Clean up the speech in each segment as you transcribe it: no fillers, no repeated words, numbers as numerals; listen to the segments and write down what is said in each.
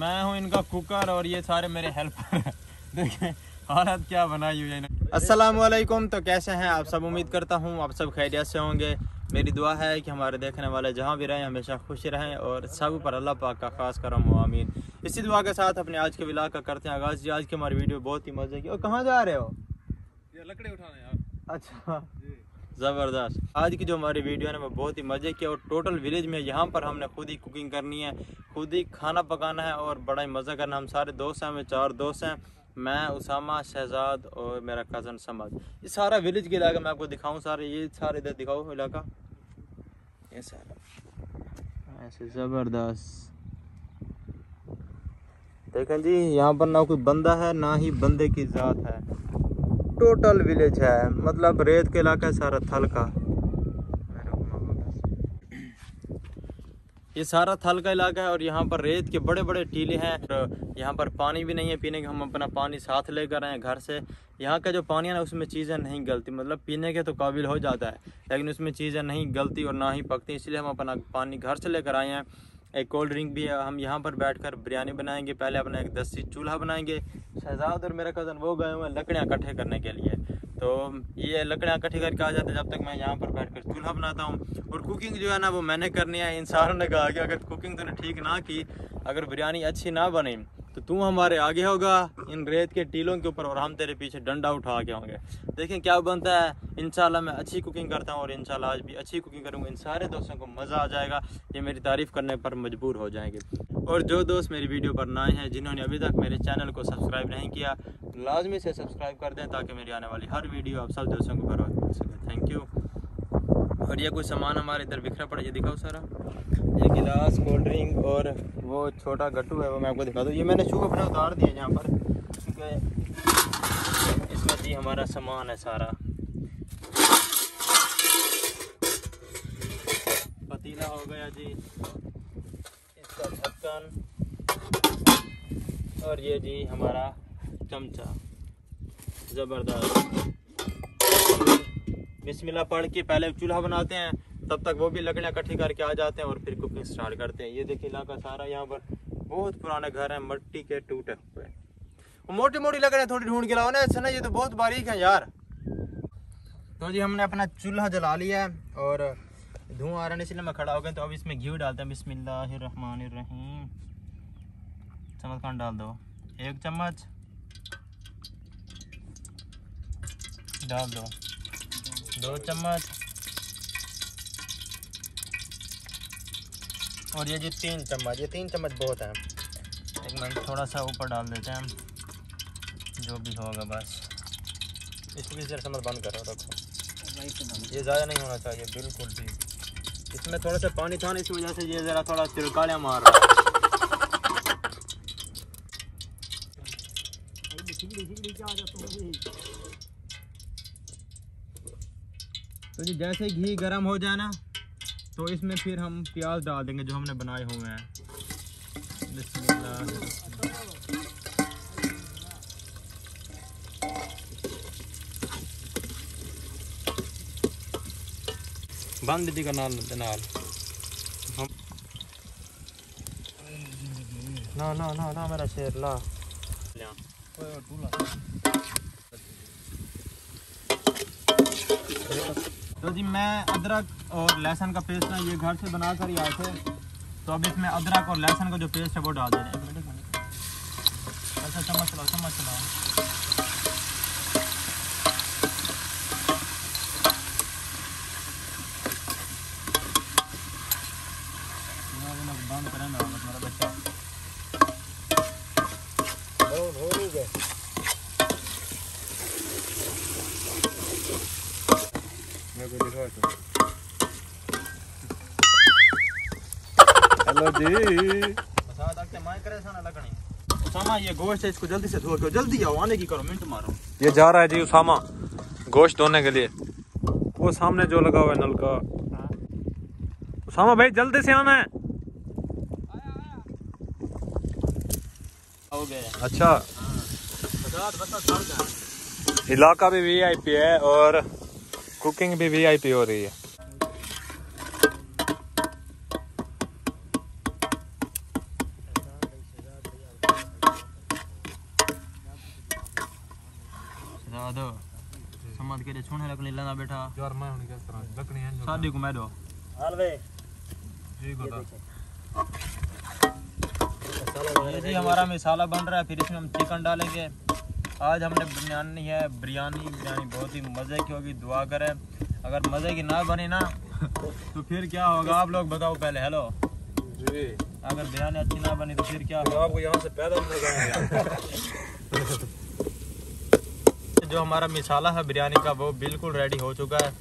मैं हूँ इनका कुकर और ये सारे मेरे हेल्पर। देखें हालत क्या बनाई हुई है। अस्सलामुअलैकुम। तो कैसे हैं आप सब? उम्मीद करता हूँ आप सब खैरियत से होंगे। मेरी दुआ है कि हमारे देखने वाले जहाँ भी रहें हमेशा खुश रहें और सब पर अल्लाह पाक का खास करम हो, आमीन। इसी दुआ के साथ अपने आज के व्लॉग का करते हैं आगाज़। जी आज की हमारी वीडियो बहुत ही मजे की। और कहाँ जा रहे हो? ये लकड़ी उठाने यार। अच्छा ज़बरदस्त। आज की जो हमारी वीडियो है ना वो बहुत ही मज़े की और टोटल विलेज में यहाँ पर हमने खुद ही कुकिंग करनी है, खुद ही खाना पकाना है और बड़ा ही मज़ा करना। हम सारे दोस्त हैं, हमें 4 दोस्त हैं, मैं, उसामा, शहजाद और मेरा कज़न समद। ये सारा विलेज के इलाका मैं आपको दिखाऊं। सारे ये सारे इधर दिखाओ इलाका, ये सारा ऐसे ज़बरदस्त। देखें जी यहाँ पर ना कोई बंदा है ना ही बंदे की ज़ात है, टोटल विलेज है, मतलब रेत के इलाका है सारा, थल का। ये सारा थल का इलाका है और यहाँ पर रेत के बड़े बड़े टीले हैं। और यहाँ पर पानी भी नहीं है पीने का, हम अपना पानी साथ लेकर आए हैं घर से। यहाँ का जो पानी है ना उसमें चीज़ें नहीं गलती, मतलब पीने के तो काबिल हो जाता है लेकिन उसमें चीज़ें नहीं गलती और ना ही पकती, इसलिए हम अपना पानी घर से लेकर आए हैं। एक कोल्ड ड्रिंक भी है। हम यहाँ पर बैठकर बिरयानी बनाएंगे। पहले अपना एक देसी चूल्हा बनाएंगे। शहजाद और मेरा कज़न वो गए हुए हैं लकड़ियाँ इकट्ठे करने के लिए, तो ये लकड़ियाँ इकट्ठी करके आ जाते हैं, जब तक मैं यहाँ पर बैठकर चूल्हा बनाता हूँ। और कुकिंग जो है ना वो मैंने करनी है। इन सारों ने कहा कि अगर कुकिंग तूने ठीक ना की, अगर बिरयानी अच्छी ना बनी तो तू हमारे आगे होगा इन रेत के टीलों के ऊपर और हम तेरे पीछे डंडा उठा के होंगे। देखें क्या बनता है। इंशाल्लाह मैं अच्छी कुकिंग करता हूँ और इंशाल्लाह आज भी अच्छी कुकिंग करूँगा। इन सारे दोस्तों को मज़ा आ जाएगा, ये मेरी तारीफ़ करने पर मजबूर हो जाएंगे। और जो दोस्त मेरी वीडियो पर नए हैं, जिन्होंने अभी तक मेरे चैनल को सब्सक्राइब नहीं किया, लाजमी से सब्सक्राइब कर दें ताकि मेरी आने वाली हर वीडियो आप सब दोस्तों को बर वक्त मिल सके। Thank you. और ये कुछ सामान हमारे इधर बिखरा पड़ा, ये दिखाओ सारा। ये गिलास, कोल्ड ड्रिंक और वो छोटा गट्टू है वो मैं आपको दिखा दूँ। ये मैंने शू अपने उतार दिया यहाँ पर क्योंकि इसमें जी हमारा सामान है सारा। पतीला हो गया जी, इसका ढक्कन और ये जी हमारा चमचा। ज़बरदस्त। बिस्मिल्लाह पढ़ के पहले चूल्हा बनाते हैं, तब तक वो भी लकड़ियाँ इकट्ठी करके आ जाते हैं और फिर कुकिंग स्टार्ट करते हैं। ये देखिए इलाका सारा, यहाँ पर बहुत पुराने घर हैं, मिट्टी के टूटे हुए। मोटी मोटी लकड़ियाँ थोड़ी ढूंढ के लाओ ना, ऐसा ना, ये तो बहुत बारीक है यार। तो जी हमने अपना चूल्हा जला लिया है और धुआं आ रहा है इसलिए मैं खड़ा हो गया। तो अब इसमें घी डालते हैं। बिस्मिल्लाहिर्रहमानिर्रहीम। चम्मच खंड डाल दो, 1 चम्मच डाल दो, 2 चम्मच और ये जी 3 चम्मच। ये 3 चम्मच बहुत है। 1 मिनट थोड़ा सा ऊपर डाल देते हैं हम, जो भी होगा बस। इसकी जरा समझ बंद करो, रखो। ये ज़्यादा नहीं होना चाहिए बिल्कुल भी। इसमें थोड़ा सा पानी था ना, इस वजह से ये ज़रा थोड़ा तिलकाड़ियाँ मार रहा है। तो जी जैसे घी गर्म हो जाए ना तो इसमें फिर हम प्याज डाल देंगे जो हमने बनाए हुए हैं। बिस्मिल्लाह। बंद भी करना ना ना ना ना मेरा शेर ला। तो जी मैं अदरक और लहसुन का पेस्ट ना ये घर से बना कर ही आए थे, तो अब इसमें अदरक और लहसुन का जो पेस्ट है वो डाल दे रहे हैं। अच्छा चम्मच चलाओ, चम्मच चलाओ। बंद करें ना मेरा बच्चा। हेलो जी। उसामा ये गोश्त है, इसको जल्दी से धो के जल्दी आओ, आने की करो, मिनट मारो। ये जा रहा है जी उसामा गोश्त धोने के लिए। वो सामने जो लगा हुआ है नलका। उसामा भाई जल्दी से आना है। हो गया। अच्छा इलाका भी वीआईपी है और कुकिंग भी वीआईपी हो रही है। करा दो समझ के छुने लकड़ी लेना बेटा यार मैं हूं किस तरह लकड़ी है शादी को मैं दो हाल वे ठीक होता ये जी हमारा मसाला बन रहा है। फिर इसमें हम चिकन डालेंगे। आज हमने बिरयानी बहुत ही मज़े की होगी। दुआ करें अगर मज़े की ना बनी ना तो फिर क्या होगा आप लोग बताओ पहले। हेलो जी अगर बिरयानी अच्छी ना बनी तो फिर क्या तो आपको यहाँ से पैदा होने जाएंगे। जो हमारा मसाला है बिरयानी का वो बिल्कुल रेडी हो चुका है।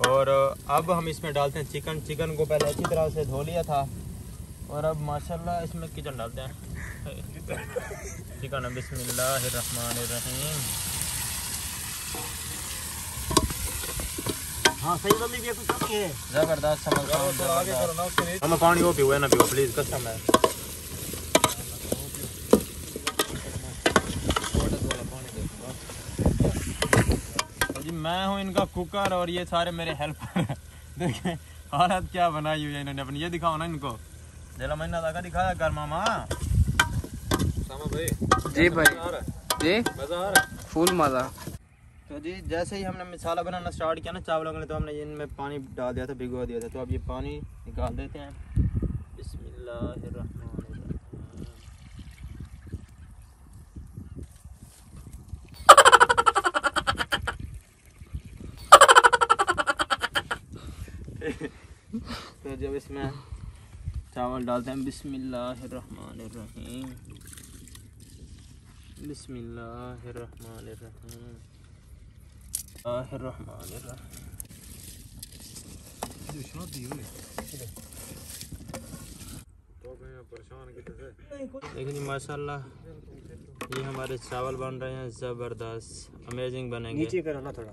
और अब हम इसमें डालते हैं चिकन। चिकन को पहले अच्छी तरह से धो लिया था और अब माशाल्लाह इसमें किचन डालते हैं चिकन। बिस्मिल्लाहिर्रहमानिर्रहीम। हाँ सही मम्मी भी कुछ नहीं है जबरदस्त समझ आगे करो ना उसके नीचे हम पानी वो पीओ ना पीओ प्लीज कसम है। जी मैं हूँ इनका कुकर और ये सारे मेरे हेल्पर। देखें हालत क्या बनाई हुई है इन्होंने अपनी। ये दिखाओ ना इनको जेला महीना तक दिखाया कर मामा। सामा भाई जी भाई जी मजा आ रहा है फुल मज़ा। तो जी जैसे ही हमने मसाला बनाना स्टार्ट किया ना चावलों के लिए तो हमने इनमें पानी डाल दिया था भिगो दिया था। तो अब ये पानी निकाल देते हैं। बिस्मिल्लाहिर्रहमानिर्रहीम। तो जब इसमें चावल डालते हैं बिस्मिल्लाहिर्रहमानिर्रहीम बिस्मिल्लाहिर्रहमानिर्रहीम जो शादी हुई तो मैं परेशान कितने से लेकिन माशाल्लाह ये हमारे चावल बन रहे हैं ज़बरदस्त अमेजिंग बनेंगे। नीचे करो ना थोड़ा।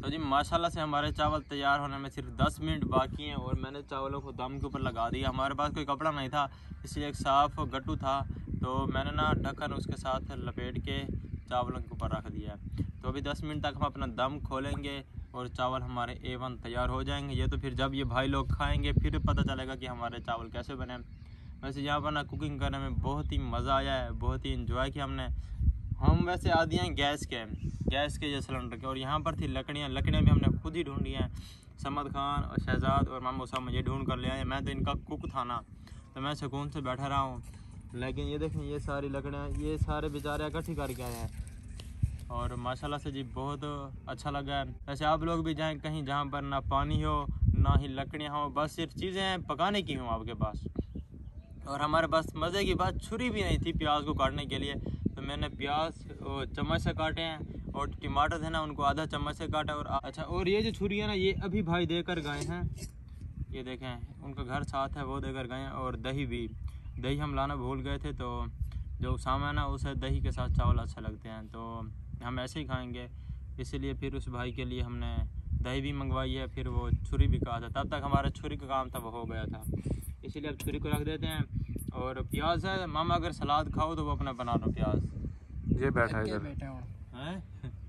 तो जी माशाल्लाह से हमारे चावल तैयार होने में सिर्फ 10 मिनट बाकी हैं और मैंने चावलों को दम के ऊपर लगा दिया। हमारे पास कोई कपड़ा नहीं था इसलिए एक साफ़ गट्टू था तो मैंने ना ढक्कन उसके साथ लपेट के चावलों के ऊपर रख दिया। तो अभी 10 मिनट तक हम अपना दम खोलेंगे और चावल हमारे A1 तैयार हो जाएंगे। ये तो फिर जब ये भाई लोग खाएंगे फिर पता चलेगा कि हमारे चावल कैसे बने। वैसे यहाँ पर ना कुकिंग करने में बहुत ही मज़ा आया है, बहुत ही इंजॉय किया हमने। हम वैसे आदि हैं गैस के ये सिलेंडर के और यहाँ पर थी लकड़ियाँ भी हमने खुद ही ढूंढी हैं। समद खान और शहजाद और मामू साहब मुझे ढूंढ कर ले आए। मैं तो इनका कुक था ना तो मैं सुकून से बैठा रहा हूँ। लेकिन ये देखें ये सारी लकड़ियाँ ये सारे बेचारे इकट्ठी करके आए हैं और माशाल्लाह से जी बहुत अच्छा लगा है। वैसे आप लोग भी जाएँ कहीं जहाँ पर ना पानी हो ना ही लकड़ियाँ हो, बस सिर्फ चीज़ें पकाने की हों आपके पास। और हमारे पास मज़े की बात छुरी भी नहीं थी प्याज को काटने के लिए तो मैंने प्याज चम्मच से काटे हैं और टमाटर थे ना उनको आधा चम्मच से काटा। और अच्छा और ये जो छुरी है ना ये अभी भाई देकर गए हैं। ये देखें उनका घर साथ है वो देकर गए हैं। और दही हम लाना भूल गए थे तो जो उसामा है ना उसे दही के साथ चावल अच्छा लगते हैं तो हम ऐसे ही खाएंगे। इसीलिए फिर उस भाई के लिए हमने दही भी मंगवाई है फिर वो छुरी भी कहा था। तब तक हमारा छुरी का काम था वो हो गया था इसीलिए अब छुरी को रख देते हैं। और प्याज है मामा अगर सलाद खाओ तो वो अपना बना लो प्याज। ये बैठा है इधर बैठे हो हैं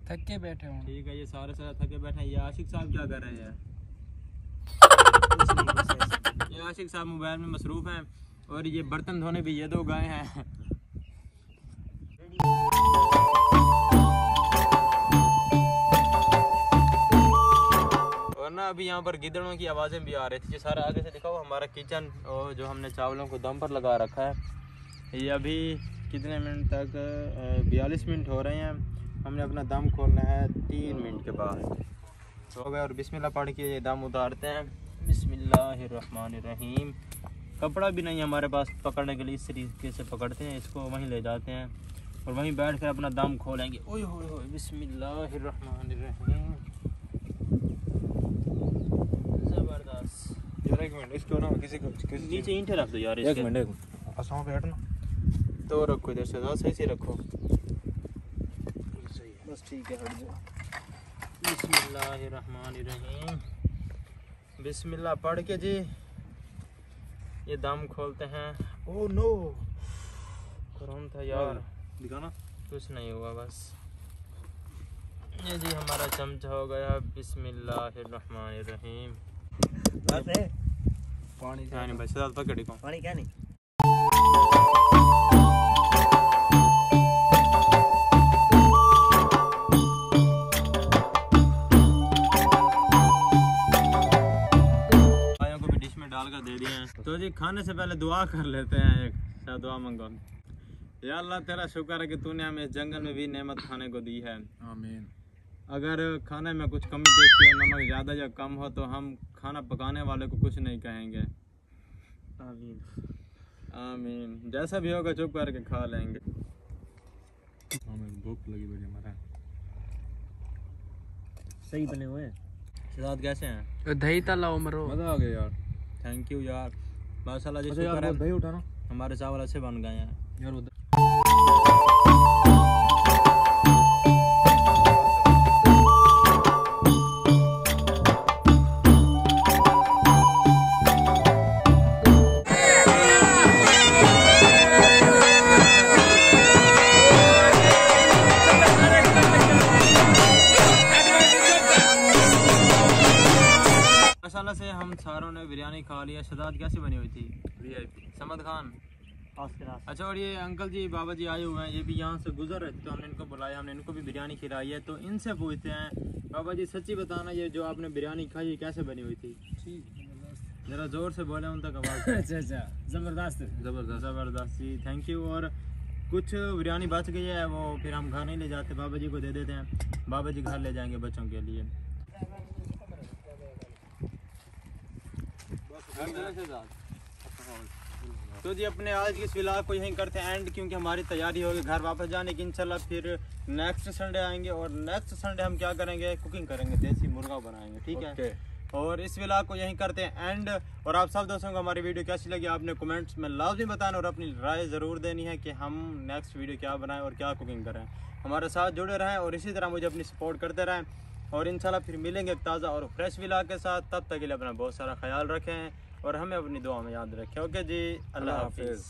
थक के बैठे हो। ठीक है ये सारे थके बैठे हैं। ये आशिक साहब क्या कर रहे हैं? ये आशिक साहब मोबाइल में मसरूफ़ हैं और ये बर्तन धोने भी ये दो गए हैं। और ना अभी यहाँ पर गिदड़ों की आवाज़ें भी आ रही थी। ये सारा आगे से दिखाओ हमारा किचन और जो हमने चावलों को दम पर लगा रखा है। ये अभी कितने मिनट तक 42 मिनट हो रहे हैं। हमने अपना दम खोलना है 3 मिनट के बाद तो हो गया। और बिस्मिल्लाह पढ़ के ये दम उतारते हैं। बिस्मिल्लाहिर्रहमानिर्रहीम। कपड़ा भी नहीं हमारे पास पकड़ने के लिए इस तरीके से पकड़ते हैं इसको वहीं ले जाते हैं और वहीं बैठ कर अपना दम खोलेंगे। ओए होए होए बिस्मिल्लाहिर्रहमानिर्रहीम। ज़बरदस्त। यार एक मिनट इसको ना किसी नीचे ईंटें रख दो यार एक इसके। मिनट आसाम पे हटना तो रखो इधर से सही से रखो बस ठीक है हट जाओ। बिस्मिल्लाहिर्रहमानिर्रहीम। बिस्मिल्लाह पढ़ के जी ये दम खोलते हैं। ओह नो कौन था यार दिखाना कुछ नहीं हुआ बस। ये जी हमारा चमचा हो गया। बिस्मिल्लाहिर्रहमानिर्रहीम। पानी नहीं बस पकड़ी को पानी क्या नहीं जी खाने से पहले दुआ कर लेते हैं, एक शायद दुआ मंगो। या अल्लाह तेरा शुक्र है कि तूने हमें इस जंगल में भी नेमत खाने को दी है। आमीन। अगर खाने में कुछ कमी पेशी हो, नमक ज़्यादा या कम हो, तो हम खाना पकाने वाले को कुछ नहीं कहेंगे। आमीन। आमीन। जैसा भी होगा चुप करके खा लेंगे। हमें भूख लगी बड़ी हमारा। सही बने हुए हैं। शहजाद कैसे हैं? दही तला उमरो। मजा आ गया यार। थैंक यू यार, माशाल्लाह जी अच्छा यार शुक्र वो है दही उठाना हमारे चावल अच्छे बन गए हैं। यार वो माशाल्लाह से हम सारों ने बिरयानी खा लिया। शहजाद कैसी बनी हुई थी? VIP। समद खान। ऑस्कर। अच्छा, और ये अंकल जी बाबा जी आए हुए हैं, ये भी यहाँ से गुजर रहे थे तो हमने इनको बुलाया, हमने इनको भी बिरयानी खिलाई है। तो इनसे पूछते हैं, बाबा जी सच्ची बताना, ये जो आपने बिरयानी खाई ये कैसे बनी हुई थी? ज़रा ज़ोर से बोले, उन तक आवाज़। अच्छा जबरदस्त। ज़बरदस्त जी, थैंक यू। और कुछ बिरयानी बच गई है, वो फिर हम घर नहीं ले जाते, बाबा जी को दे देते हैं, बाबा जी घर ले जाएंगे बच्चों के लिए। तो जी अपने आज की इस व्लॉग को यहीं करते हैं एंड, क्योंकि हमारी तैयारी होगी घर वापस जाने की। इंशाल्लाह फिर नेक्स्ट संडे आएंगे और नेक्स्ट संडे हम क्या करेंगे, कुकिंग करेंगे, देसी मुर्गा बनाएंगे, ठीक है। और इस व्लॉग को यहीं करते हैं एंड। और आप सब दोस्तों को हमारी वीडियो कैसी लगी आपने कमेंट्स में लाजमी बताना और अपनी राय ज़रूर देनी है कि हम नेक्स्ट वीडियो क्या बनाएं और क्या कुकिंग करें। हमारे साथ जुड़े रहें और इसी तरह मुझे अपनी सपोर्ट करते रहें। और इंशाल्लाह फिर मिलेंगे एक ताज़ा और फ्रेश व्लॉग के साथ। तब तक के लिए अपना बहुत सारा ख्याल रखें और हमें अपनी दुआ में याद रखें। ओके जी, अल्लाह हाफिज़।